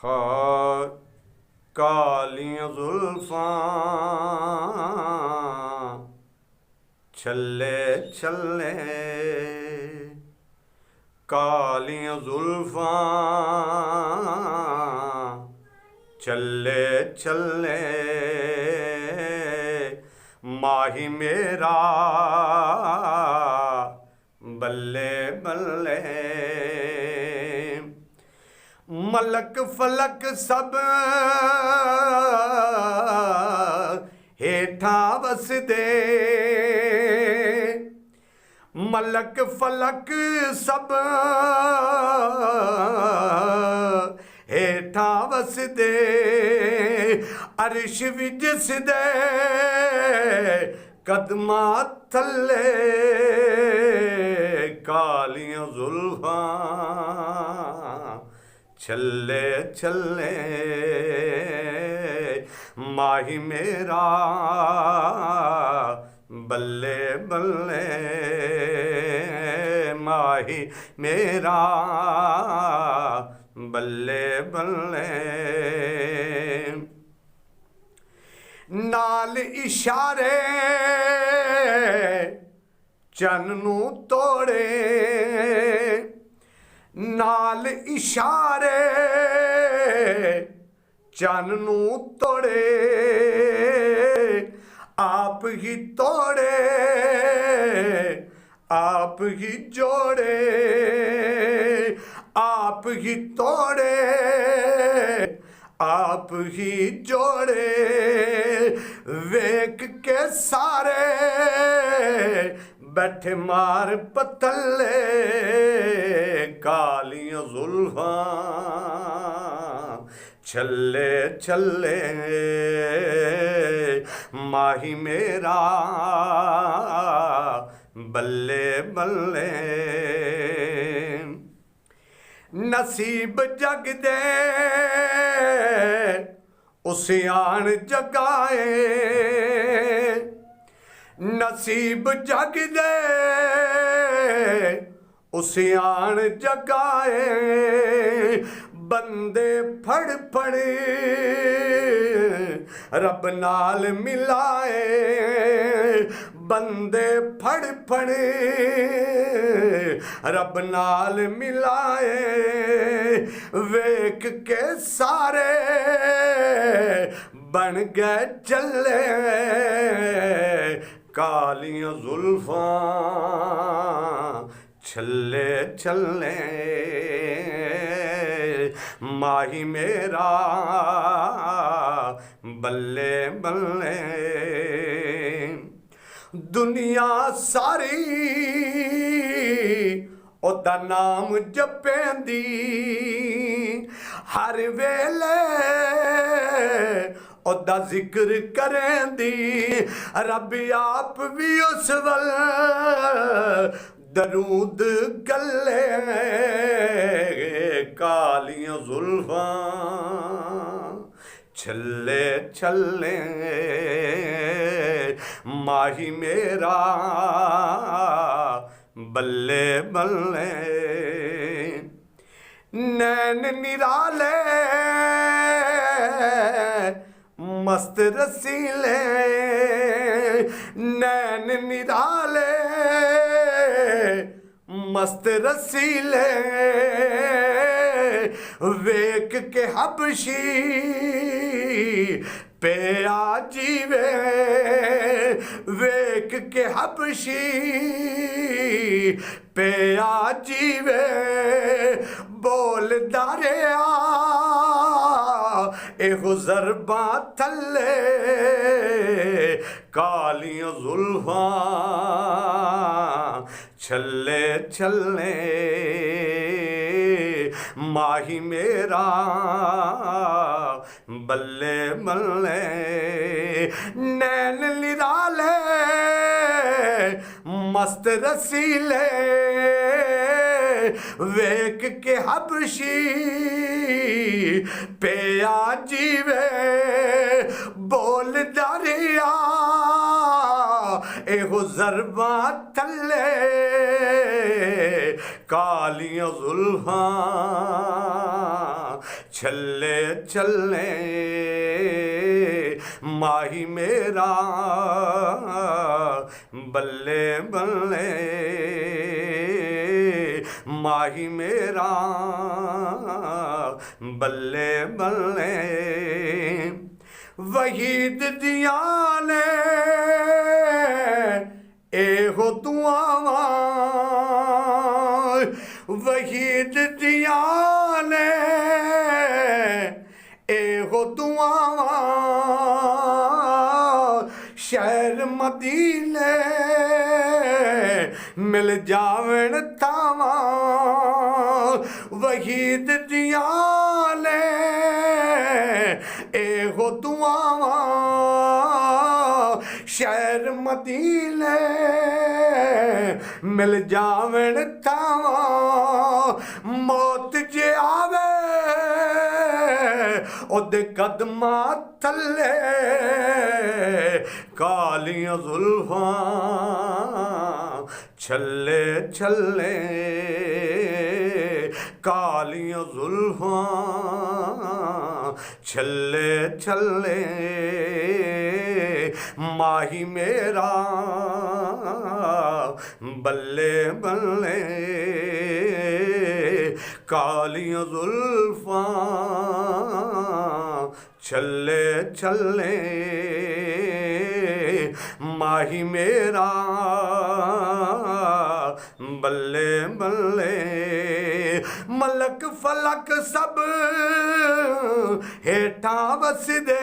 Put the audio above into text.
हा कालियां जुल्फां छल्ले छल्ले कालियां जुल्फां छल्ले छल्ले माही मेरा बल्ले बल्ले मलक फलक सब हेठा वसदे मलक फलक सब हेठा वसदे अरिश भी जिसदे कदमा थल्ले कालियां जुल्फां छल्ले छल्ले माही मेरा बल्ले बल्ले माही मेरा बल्ले बल्ले नाल इशारे चन्न नू तोड़े नाल इशारे चन्न नू तोड़े आप ही तोड़े आप ही जोड़े आप ही तोड़े आप ही जोड़े वेख के सारे बैठे मार पतले कालियां जुल्फां छल्ले छल्ले माही मेरा बल्ले बल्ले नसीब जग दे उसे आन जगाए नसीब जग दे उसे आन जगाए बंदे फड़ फड़ रब नाल मिलाए बंदे फड़ फड़ रब नाल मिलाए वेख के सारे बन गए चले कालियां जुल्फां छल्ले छल्ले माही मेरा बल्ले बल्ले दुनिया सारी ओदा नाम जपेंदी हर वेले ओदा जिक्र करेंदी रब आप भी उस वल दरूद गले कालियां जुल्फां छल्ले छल्ले माही मेरा बल्ले बल्ले नैन निराले मस्त रसीले नैन निराले मस्त रसीले वेख के हबशी पे आजीवे वेख के हबशी पे आजीवे बोल दारिया एहो ज़रबा थल्ले कालियां जुल्फां छल्ले छल्ले माही मेरा बल्ले बल्ले नैन निराले मस्त रसीले वेख के हबशी पे आजीवे बोल दरिया एहो ज़रबा थल्ले कालियां जुल्फां ਛੱਲੇ ਛੱਲੇ ਮਾਹੀ ਮੇਰਾ ਬੱਲੇ ਬੱਲੇ ਮਾਹੀ ਮੇਰਾ ਬੱਲੇ ਬੱਲੇ ਵਹੀਦ ਦੀਆਂ ਨੇ ਇਹੋ ਦੁਆਵਾਂ ਵਹੀਦ ਦੀਆਂ ਨੇ ਇਹੋ ਦੁਆਵਾਂ ਸ਼ਹਿਰ ਮਦੀਨੇ ਮਿਲ ਜਾਵਣ ਥਾਵਾਂ ਵਹੀਦ ਦੀਆਂ ਨੇ ਇਹੋ ਦੁਆਵਾਂ ਸ਼ਹਿਰ ਮਦੀਨੇ ਮਿਲ ਜਾਵਣ ਥਾਵਾਂ ਮੌਤ ਜੇ ਆਵੇ ਉਹਦੇ ਕਦਮਾਂ ਥੱਲੇ ਕਾਲੀਆਂ ਜ਼ੁਲਫਾਂ ਛੱਲੇ ਛੱਲੇ ਕਾਲੀਆਂ ਜ਼ੁਲਫਾਂ ਛੱਲੇ ਛੱਲੇ ਮਾਹੀ ਮੇਰਾ ਬੱਲੇ ਬੱਲੇ ਕਾਲੀਆਂ ਜ਼ੁਲਫਾਂ ਛੱਲੇ ਛੱਲੇ ਮਾਹੀ ਮੇਰਾ ਬੱਲੇ ਬੱਲੇ ਮਲਕ ਫਲਕ ਸਭ ਹੇਠਾਂ ਵਸਦੇ